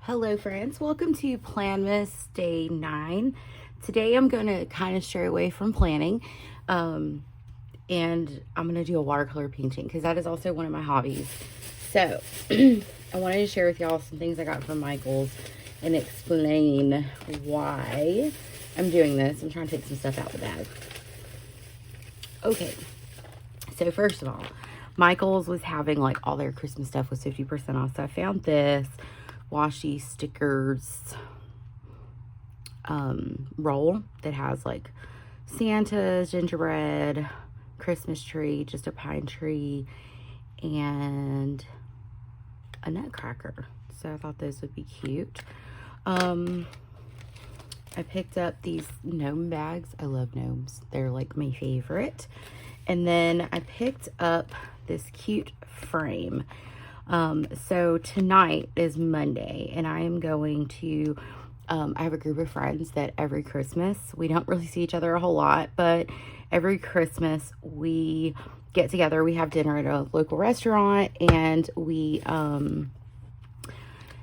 Hello friends, welcome to PLANMAS Day 9. Today I'm going to kind of stray away from planning and I'm going to do a watercolor painting because that is also one of my hobbies. So I wanted to share with y'all some things I got from Michael's and explain why I'm doing this. I'm trying to take some stuff out of the bag. Okay, so first of all, Michael's was having like all their Christmas stuff was 50% off. So I found this washi stickers roll that has like Santa's, gingerbread, Christmas tree, just a pine tree, and a nutcracker. So I thought those would be cute. I picked up these gnome bags. I love gnomes. They're like my favorite. And then I picked up this cute frame. So tonight is Monday and I am going to, I have a group of friends that every Christmas, we don't really see each other a whole lot, but every Christmas we get together, we have dinner at a local restaurant and we,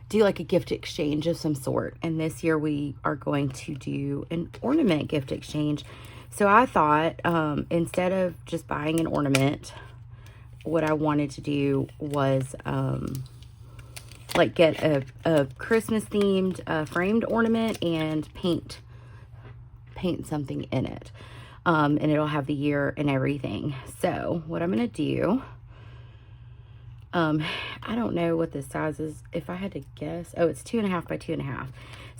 do like a gift exchange of some sort. And this year we are going to do an ornament gift exchange. So I thought, instead of just buying an ornament, what I wanted to do was like get a Christmas themed framed ornament and paint something in it, and it'll have the year and everything. So what I'm gonna do, I don't know what this size is. If I had to guess, oh, it's 2.5 by 2.5.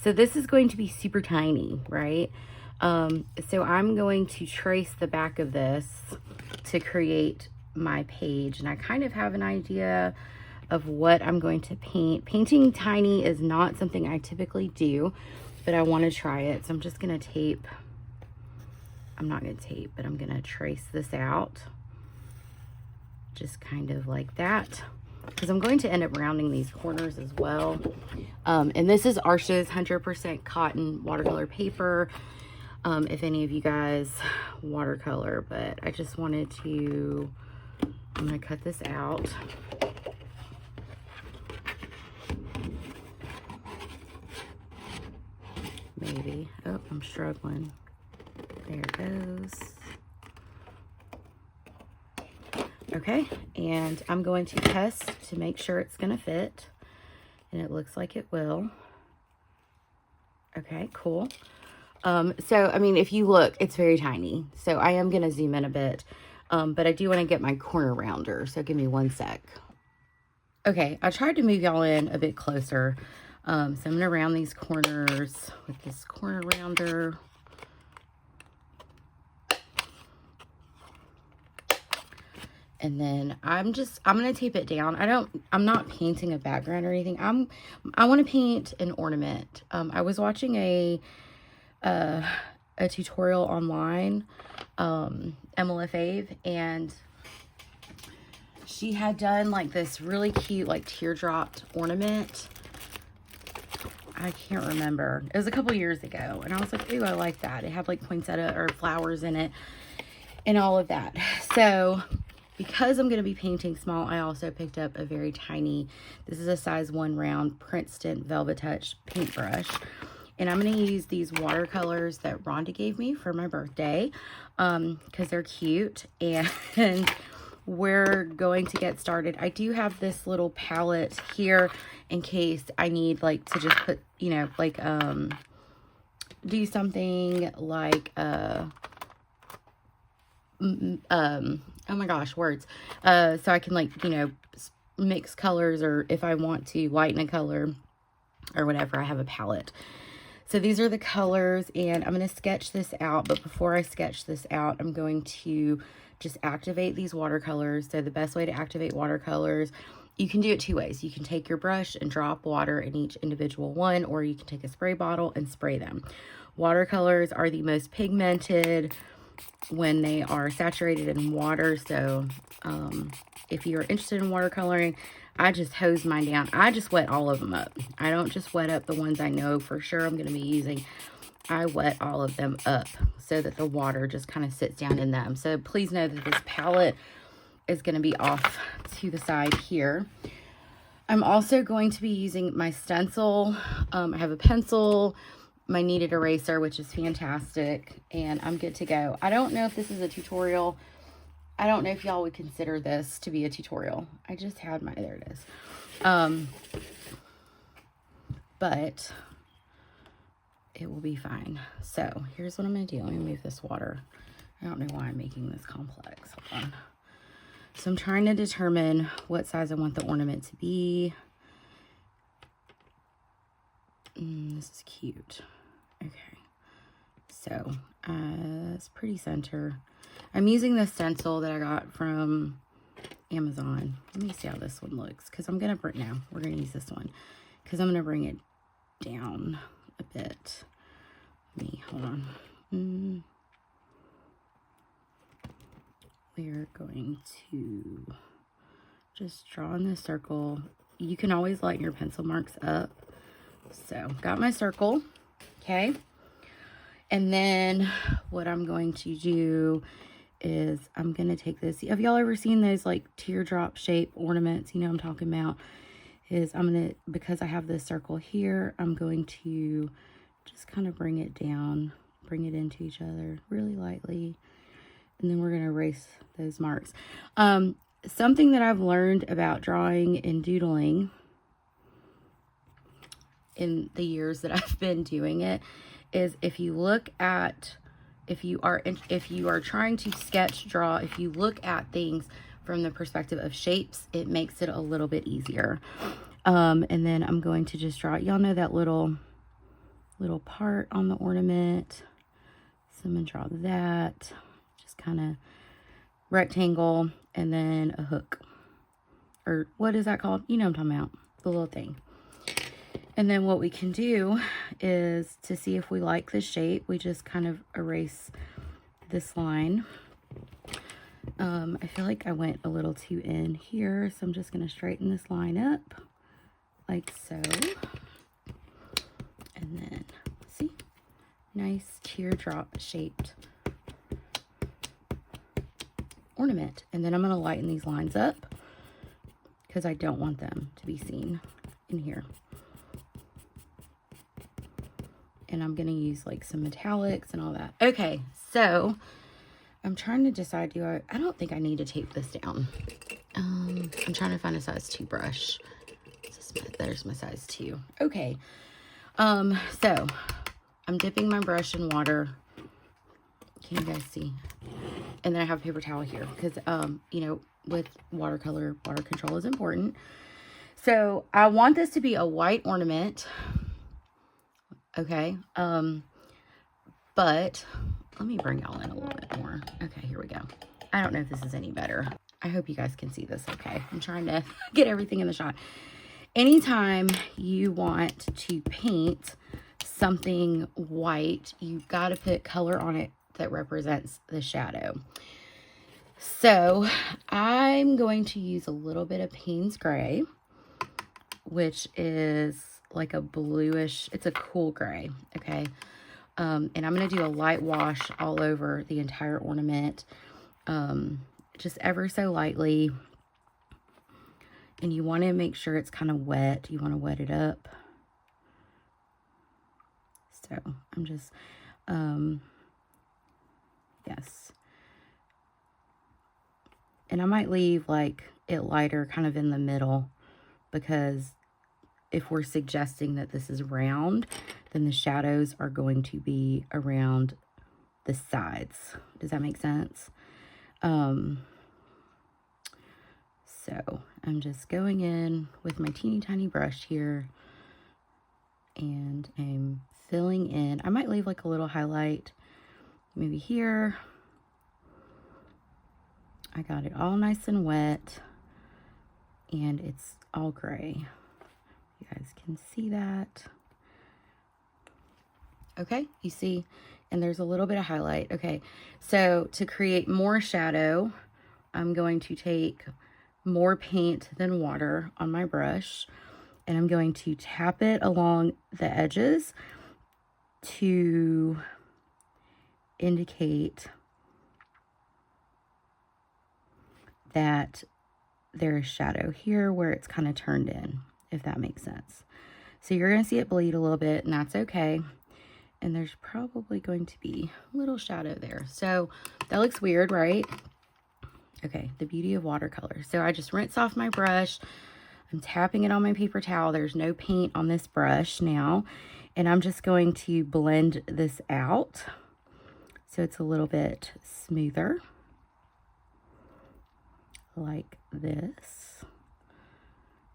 So this is going to be super tiny, right? So I'm going to trace the back of this to create my page, and I kind of have an idea of what I'm going to paint. Painting tiny is not something I typically do, but I want to try it. So I'm just going to tape. I'm not going to tape, but I'm going to trace this out just kind of like that, because I'm going to end up rounding these corners as well. And this is Arsh's 100% cotton watercolor paper. If any of you guys watercolor, but I just wanted to, I'm going to cut this out. Maybe. Oh, I'm struggling. There it goes. Okay, and I'm going to test to make sure it's going to fit. And it looks like it will. Okay, cool. So, I mean, if you look, it's very tiny. So I am going to zoom in a bit. But I do want to get my corner rounder, so give me one sec. Okay, I tried to move y'all in a bit closer. So I'm going to round these corners with this corner rounder. And then I'm going to tape it down. I'm not painting a background or anything. I want to paint an ornament. I was watching a tutorial online, Emma Fave, and she had done like this really cute like teardropped ornament. I can't remember. It was a couple years ago, and I was like, ooh, I like that. It had like poinsettia or flowers in it and all of that. So because I'm going to be painting small, I also picked up a very tiny, this is a size 1 round Princeton Velvet Touch paintbrush. And I'm going to use these watercolors that Rhonda gave me for my birthday, because they're cute. And we're going to get started. I do have this little palette here in case I need like to just put, you know, like do something like oh my gosh, words. So I can like, you know, mix colors, or if I want to lighten a color or whatever, I have a palette. So these are the colors, and I'm going to sketch this out. But before I sketch this out, I'm going to just activate these watercolors. So the best way to activate watercolors, you can do it 2 ways. You can take your brush and drop water in each individual one, or you can take a spray bottle and spray them. Watercolors are the most pigmented when they are saturated in water. So if you're interested in watercoloring, I just hose mine down. I just wet all of them up. I don't just wet up the ones I know for sure I'm going to be using. I wet all of them up so that the water just kind of sits down in them. So please know that this palette is going to be off to the side here. I'm also going to be using my stencil. I have a pencil, my kneaded eraser, which is fantastic, and I'm good to go. I don't know if this is a tutorial. I don't know if y'all would consider this to be a tutorial. I just had my, there it is. But it will be fine. So here's what I'm going to do. Let me move this water. I don't know why I'm making this complex. Hold on. So I'm trying to determine what size I want the ornament to be. This is cute. Okay. So it's pretty center. I'm using the stencil that I got from Amazon. Let me see how this one looks, because I'm going to bring, now we're going to use this one, because I'm going to bring it down a bit. Hold on. We're going to just draw in this circle. You can always lighten your pencil marks up. So got my circle. Okay. And then what I'm going to do is I'm going to take this. Have y'all ever seen those like teardrop shape ornaments? You know what I'm talking about? Is I'm going to, because I have this circle here, I'm going to just kind of bring it down, bring it into each other really lightly. And then we're going to erase those marks. Something that I've learned about drawing and doodling in the years that I've been doing it is if you look at, if you are trying to sketch, draw, if you look at things from the perspective of shapes, it makes it a little bit easier. And then I'm going to just draw, y'all know that little part on the ornament. So I'm going to draw that, just kind of rectangle, and then a hook, or what is that called? You know what I'm talking about, the little thing. And then what we can do is, to see if we like the shape, we just kind of erase this line. I feel like I went a little too in here, so I'm just going to straighten this line up like so. And then, see, nice teardrop shaped ornament. And then I'm going to lighten these lines up because I don't want them to be seen in here. And I'm going to use like some metallics and all that. Okay, so I'm trying to decide, I don't think I need to tape this down. I'm trying to find a size 2 brush. There's my size 2. Okay. So I'm dipping my brush in water. Can you guys see? And then I have a paper towel here because, you know, with watercolor, water control is important. So I want this to be a white ornament. Okay. But let me bring y'all in a little bit more. Okay, here we go. I don't know if this is any better. I hope you guys can see this okay. I'm trying to get everything in the shot. Anytime you want to paint something white, you've got to put color on it that represents the shadow. So I'm going to use a little bit of Payne's Gray, which is like a bluish, it's a cool gray, okay? And I'm going to do a light wash all over the entire ornament, just ever so lightly. And you want to make sure it's kind of wet. You want to wet it up. So I'm just, yes. And I might leave like it lighter kind of in the middle, because if we're suggesting that this is round, then the shadows are going to be around the sides. Does that make sense? So I'm just going in with my teeny tiny brush here, and I'm filling in. I might leave like a little highlight maybe here. I got it all nice and wet, and it's all gray. You guys can see that. Okay, you see, and there's a little bit of highlight. Okay, so to create more shadow, I'm going to take more paint than water on my brush, and I'm going to tap it along the edges to indicate that there is shadow here where it's kind of turned in, if that makes sense. So you're going to see it bleed a little bit, and that's okay. And there's probably going to be a little shadow there. So that looks weird, right? Okay, the beauty of watercolor. So I just rinse off my brush. I'm tapping it on my paper towel. There's no paint on this brush now. And I'm just going to blend this out so it's a little bit smoother. Like this.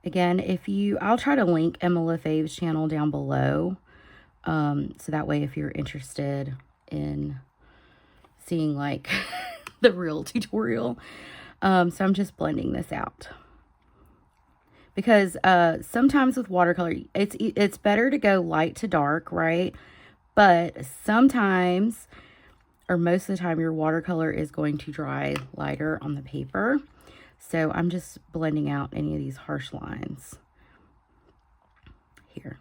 Again, I'll try to link Emma LaFave's channel down below. So that way if you're interested in seeing like the real tutorial. So I'm just blending this out. Because sometimes with watercolor, it's better to go light to dark, right? But sometimes, or most of the time, your watercolor is going to dry lighter on the paper. So I'm just blending out any of these harsh lines here.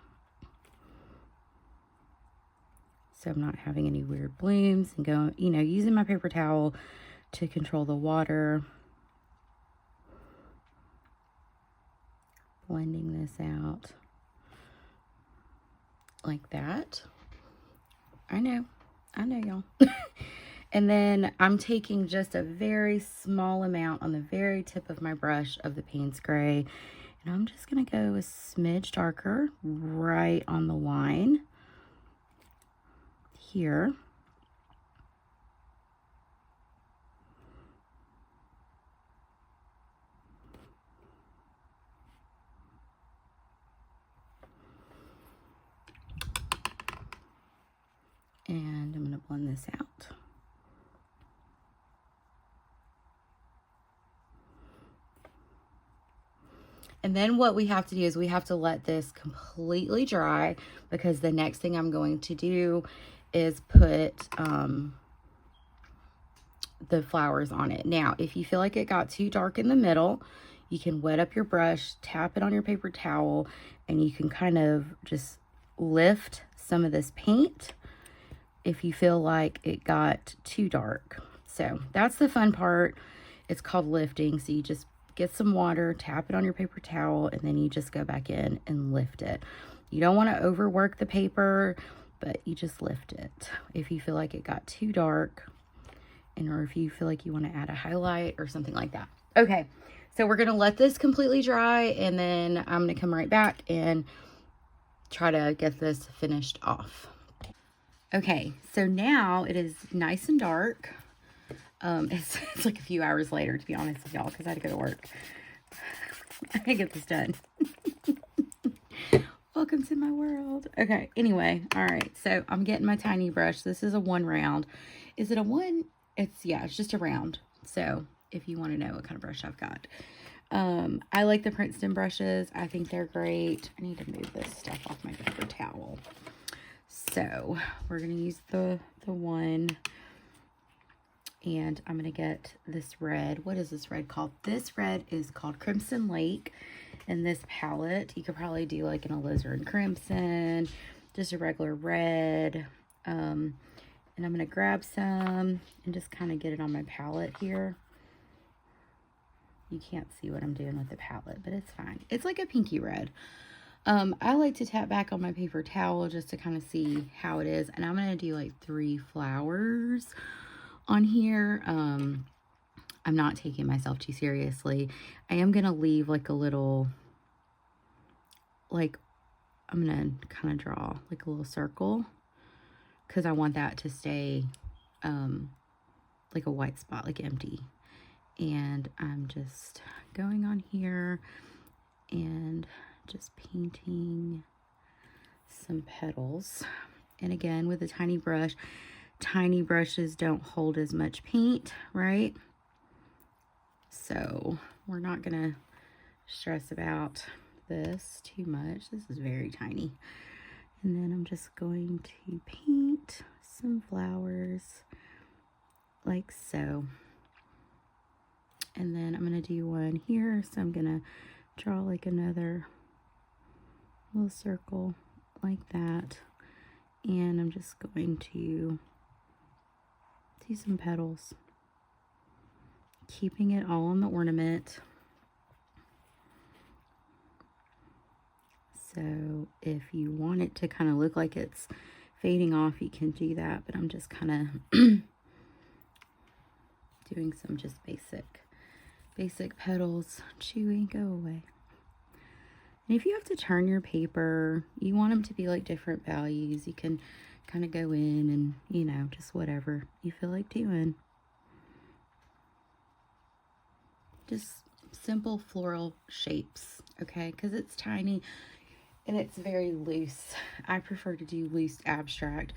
So I'm not having any weird blooms and going, using my paper towel to control the water. Blending this out like that. I know y'all. And then I'm taking just a very small amount on the very tip of my brush of the Payne's Gray, and I'm just gonna go a smidge darker right on the line here. And I'm going to blend this out. And then what we have to do is we have to let this completely dry, because the next thing I'm going to do is put the flowers on it. Now, if you feel like it got too dark in the middle, you can wet up your brush, tap it on your paper towel, and you can kind of just lift some of this paint if you feel like it got too dark. So that's the fun part. It's called lifting. So you just get some water, tap it on your paper towel, and then you just go back in and lift it. You don't want to overwork the paper, but you just lift it if you feel like it got too dark, and or if you feel like you want to add a highlight or something like that. Okay, so we're going to let this completely dry, and then I'm going to come right back and try to get this finished off. Okay, so now it is nice and dark. It's like a few hours later, to be honest with y'all, because I had to go to work. I can get this done. Welcome to my world. Okay, anyway, all right, so I'm getting my tiny brush. This is a 1 round. Is it a 1? It's just a round. So if you want to know what kind of brush I've got. I like the Princeton brushes. I think they're great. I need to move this stuff off my paper towel. So we're going to use the 1, and I'm going to get this red. What is this red called? This red is called Crimson Lake. In this palette, you could probably do like an alizarin crimson, just a regular red. And I'm going to grab some and just kind of get it on my palette here. You can't see what I'm doing with the palette, but it's fine. It's like a pinky red. I like to tap back on my paper towel just to kind of see how it is. And I'm going to do like 3 flowers on here. I'm not taking myself too seriously. I am going to leave like a little, like, I'm going to kind of draw like a little circle, because I want that to stay like a white spot, like empty. And I'm just going on here and just painting some petals. And again, with a tiny brush, tiny brushes don't hold as much paint, right? So we're not gonna stress about this too much. This is very tiny. And then I'm just going to paint some flowers like so. And then I'm gonna do one here, so I'm gonna draw like another little circle like that, and I'm just going to do some petals, keeping it all on the ornament. So if you want it to kind of look like it's fading off, you can do that. But I'm just kind of doing some just basic petals. Chewy, go away. And if you have to turn your paper, you want them to be like different values, you can kind of go in and, you know, just whatever you feel like doing. Just simple floral shapes, okay? Because it's tiny and it's very loose. I prefer to do loose abstract.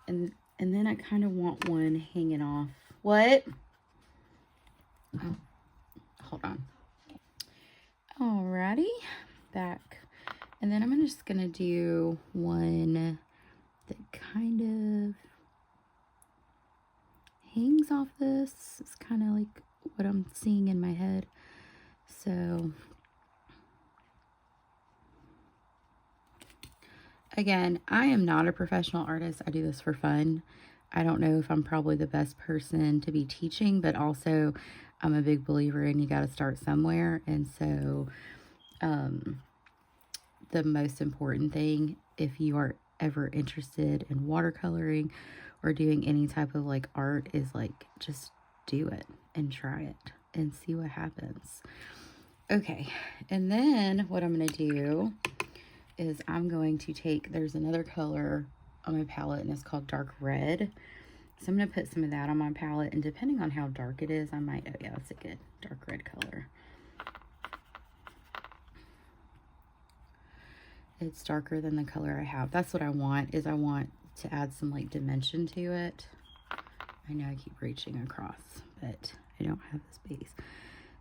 And then I kind of want one hanging off. What? Oh, hold on. Alrighty, back. And then I'm just gonna do one that kind of hangs off this. It's kind of like what I'm seeing in my head. So again, I am not a professional artist. I do this for fun. I don't know if I'm probably the best person to be teaching, but also I'm a big believer in you got to start somewhere. And so the most important thing, if you are ever interested in watercoloring or doing any type of like art, is like just do it and try it and see what happens. Okay, and then what I'm going to do is I'm going to take, there's another color on my palette and it's called dark red. So I'm going to put some of that on my palette, and depending on how dark it is, I might, oh yeah, that's a good dark red color. It's darker than the color I have. That's what I want, is I want to add some like dimension to it. I know I keep reaching across, but I don't have the space.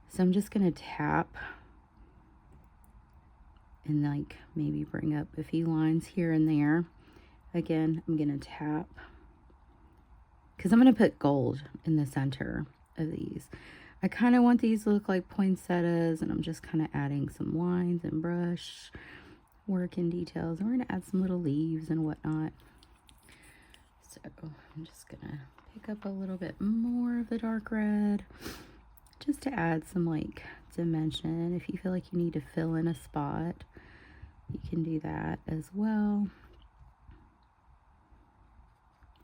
So I'm just going to tap and like maybe bring up a few lines here and there. Again, I'm going to tap because I'm going to put gold in the center of these. I kind of want these to look like poinsettias, and I'm just kind of adding some lines and brush work and details. And we're going to add some little leaves and whatnot. So I'm just going to pick up a little bit more of the dark red just to add some like dimension. If you feel like you need to fill in a spot, you can do that as well.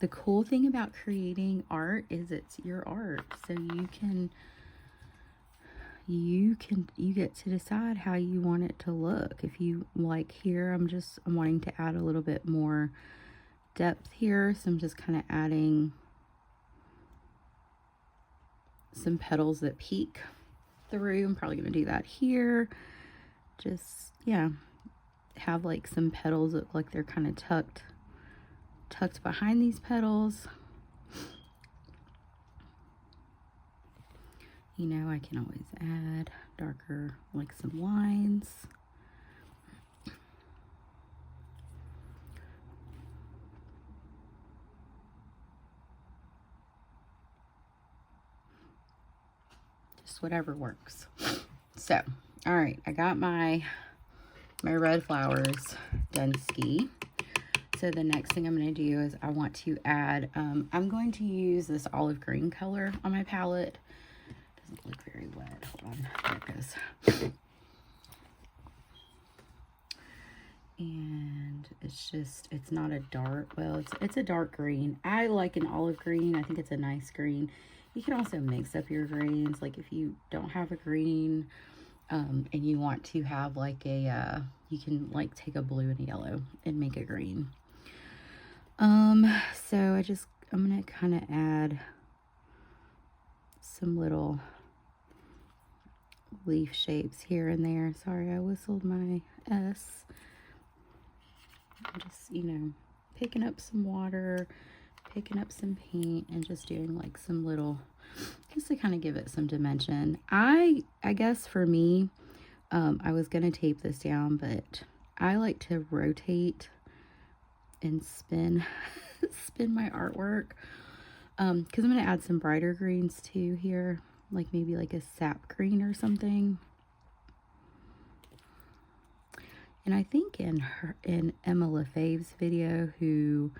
The cool thing about creating art is it's your art. So you get to decide how you want it to look. If you like here, I'm wanting to add a little bit more depth here. So I'm just kind of adding some petals that peek through. I'm probably going to do that here. Just, yeah, have like some petals that look like they're kind of tucked behind these petals. You know, I can always add darker, like some lines. Just whatever works. So, all right, I got my red flowers done ski. So the next thing I'm going to do is I want to add, I'm going to use this olive green color on my palette. Doesn't look very wet. Hold on, there it goes. And it's not a dark, well, it's a dark green. I like an olive green. I think it's a nice green. You can also mix up your greens. Like if you don't have a green, and you want to have like a, you can like take a blue and a yellow and make a green. So I'm going to kind of add some little leaf shapes here and there. Sorry, I whistled my S. I'm just, you know, picking up some water, picking up some paint, and just doing like some little, just to kind of give it some dimension. I guess for me, I was going to tape this down, but I like to rotate and spin my artwork, because I'm going to add some brighter greens too here, like maybe like a sap green or something. And I think in Emma LaFave's video, who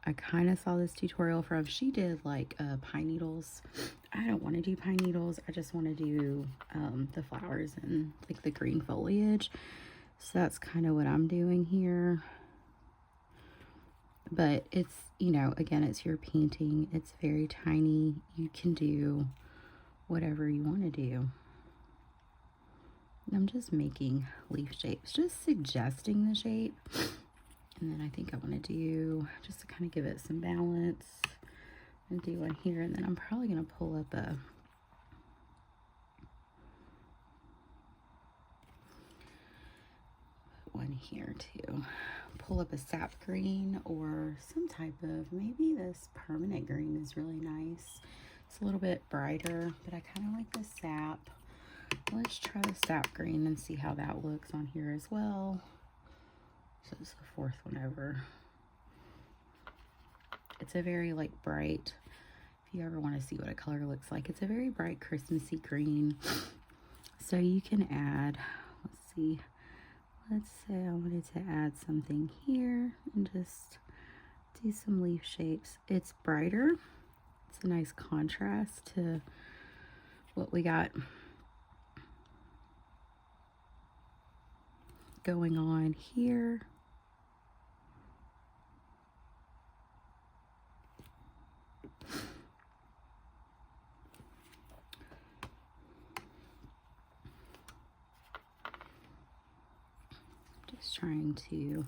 I kind of saw this tutorial from, she did like pine needles. I don't want to do pine needles. I just want to do the flowers and like the green foliage. So that's kind of what I'm doing here. But it's, you know, again, it's your painting. It's very tiny. You can do whatever you want to do. I'm just making leaf shapes, just suggesting the shape. And then I think I want to do, just to kind of give it some balance, and do one here. And then I'm probably going to pull up a one here too. Pull up a sap green or some type of, maybe this permanent green is really nice. It's a little bit brighter, but I kind of like the sap. Let's try the sap green and see how that looks on here as well. So it's the fourth one over. It's a very like bright, if you ever want to see what a color looks like, it's a very bright Christmassy green. So you can add, let's say I wanted to add something here and just do some leaf shapes. It's brighter. It's a nice contrast to what we got going on here. Just trying to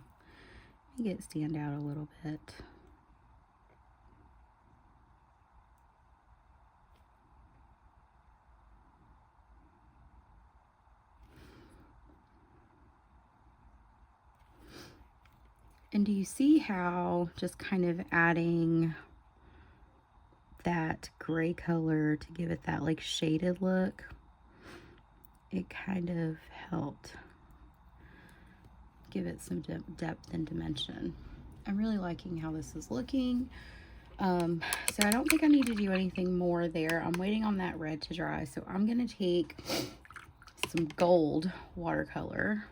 make it stand out a little bit. And do you see how just kind of adding that gray color to give it that like shaded look, it kind of helped give it some depth and dimension. I'm really liking how this is looking. So I don't think I need to do anything more there. I'm waiting on that red to dry. So I'm going to take some gold watercolor,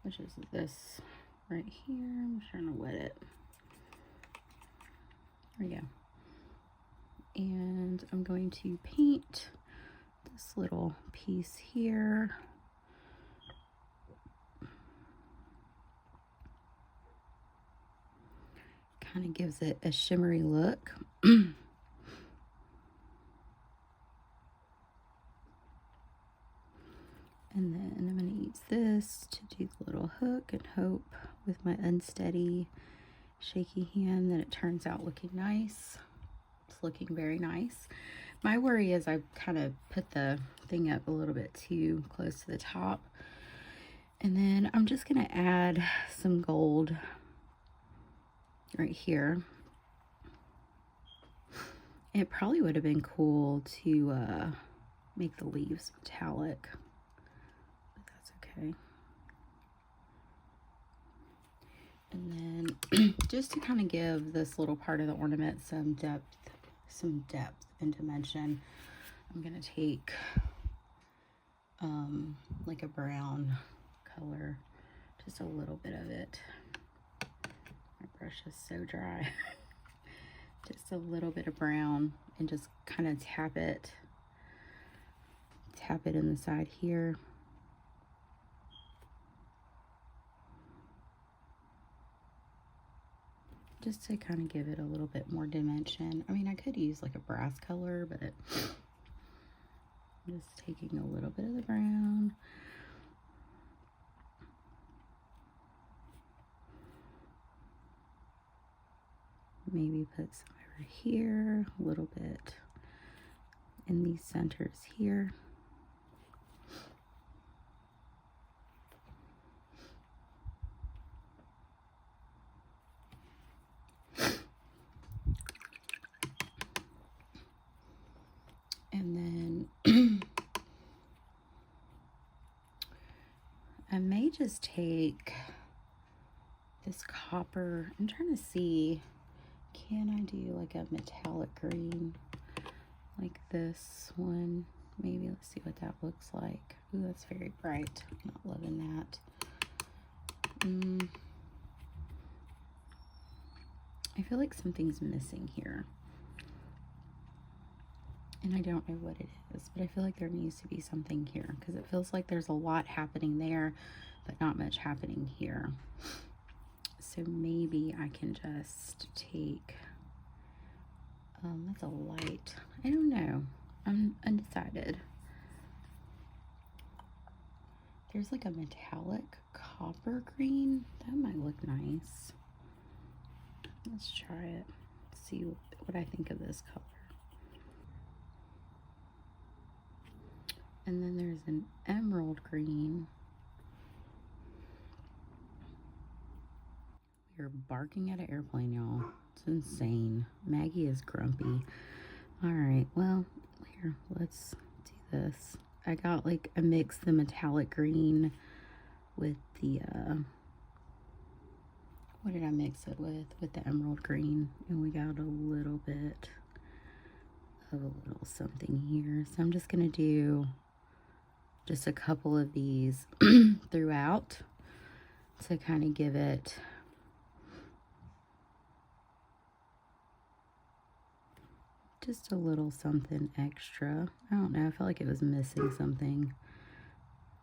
which is this right here. I'm trying to wet it. There we go. And I'm going to paint this little piece here. Kind of gives it a shimmery look. And then I'm going to use this to do the little hook and hope with my unsteady, shaky hand that it turns out looking nice. It's looking very nice. My worry is I kind of put the thing up a little bit too close to the top. And then I'm just going to add some gold right here. It probably would have been cool to make the leaves metallic, but that's okay. And then just to kind of give this little part of the ornament some depth and dimension, I'm gonna take like a brown color, just a little bit of it. My brush is so dry. Just a little bit of brown, and just kind of tap it in the side here. Just to kind of give it a little bit more dimension. I mean, I could use like a brass color, but I'm just taking a little bit of the brown. Maybe put some over here, a little bit in these centers here. And then I may just take this copper. I'm trying to see, can I do like a metallic green like this one? Maybe let's see what that looks like. Ooh, that's very bright. I'm not loving that. I feel like something's missing here. and I don't know what it is, but I feel like there needs to be something here because it feels like there's a lot happening there, but not much happening here. So maybe I can just take, that's a light. I don't know. I'm undecided. There's like a metallic copper green. That might look nice. Let's try it. See what I think of this color. And then there's an emerald green. You're barking at an airplane, y'all. It's insane. Maggie is grumpy. All right, well, here, let's do this. I got like a mix the metallic green with the, what did I mix it with? With the emerald green. And we got a little bit of a little something here. So I'm just gonna do just a couple of these throughout to kind of give it just a little something extra. I don't know, I felt like it was missing something.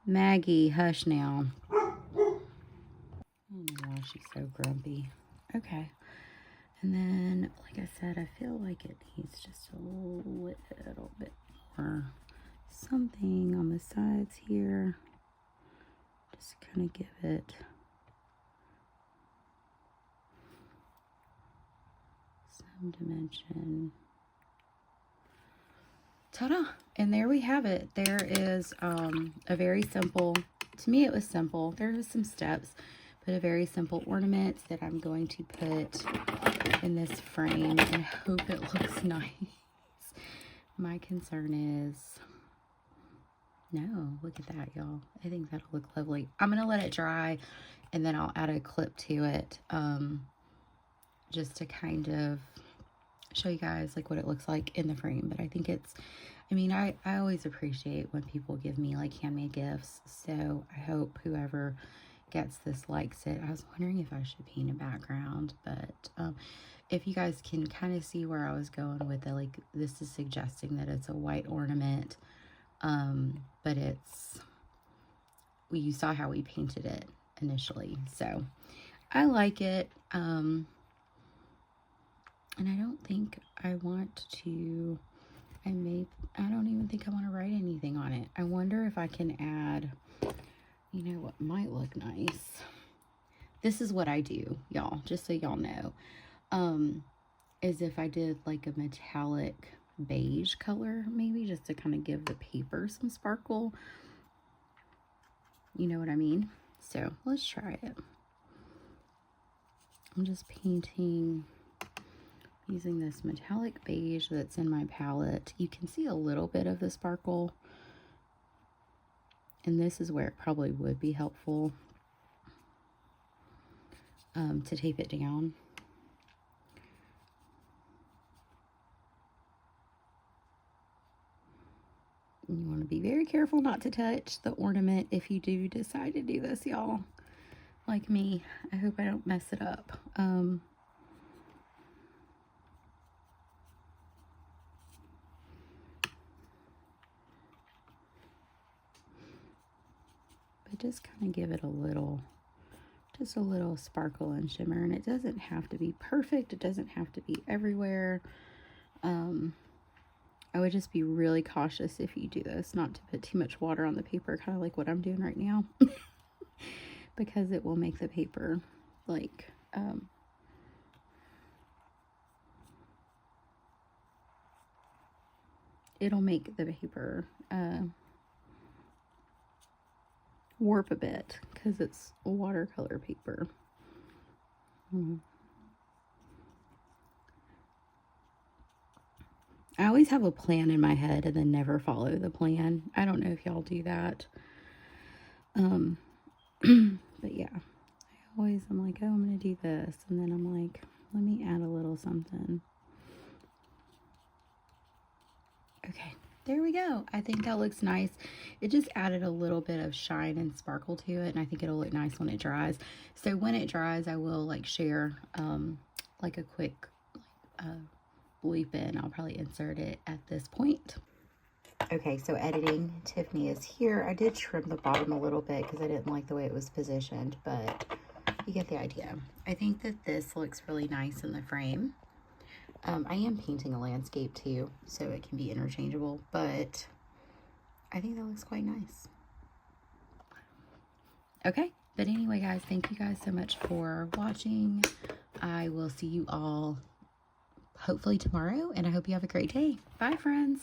Maggie, hush now. I don't know why she's so grumpy. Okay, and then, like I said, I feel like it needs just a little bit more something on the sides here. Just kind of give it some dimension. Ta-da! And there we have it. There is a very simple, to me it was simple. There was some steps, but a very simple ornament that I'm going to put in this frame and hope it looks nice. My concern is, no, look at that, y'all. I think that'll look lovely. I'm going to let it dry and then I'll add a clip to it just to kind of show you guys like what it looks like in the frame. But I think it's, I mean, I always appreciate when people give me like handmade gifts, so I hope whoever gets this likes it. I was wondering if I should paint a background, but if you guys can kind of see where I was going with it, like this is suggesting that it's a white ornament, but it's, well, you saw how we painted it initially, so I like it. And I don't think I want to, I don't even think I want to write anything on it. I wonder if I can add, you know what might look nice. This is what I do, y'all, just so y'all know, is if I did like a metallic beige color, maybe just to kind of give the paper some sparkle. You know what I mean? So let's try it. I'm just painting using this metallic beige that's in my palette. You can see a little bit of the sparkle, and this is where it probably would be helpful to tape it down. And you want to be very careful not to touch the ornament if you do decide to do this, y'all. Like me, I hope I don't mess it up. But just kind of give it a little, just a little sparkle and shimmer. And it doesn't have to be perfect. It doesn't have to be everywhere. I would just be really cautious if you do this, not to put too much water on the paper, kind of like what I'm doing right now, because it will make the paper like, it'll make the paper warp a bit because it's watercolor paper. I always have a plan in my head and then never follow the plan. I don't know if y'all do that. But yeah, I'm like, oh, I'm going to do this. And then I'm like, let me add a little something. Okay, there we go. I think that looks nice. It just added a little bit of shine and sparkle to it, and I think it'll look nice when it dries. So when it dries, I will like share like a quick loop in. I'll probably insert it at this point. Okay, so editing Tiffany is here. I did trim the bottom a little bit because I didn't like the way it was positioned, but you get the idea. I think that this looks really nice in the frame. I am painting a landscape too, so it can be interchangeable, but I think that looks quite nice. Okay, but anyway, guys, thank you guys so much for watching. I will see you all hopefully tomorrow, and I hope you have a great day. Bye, friends.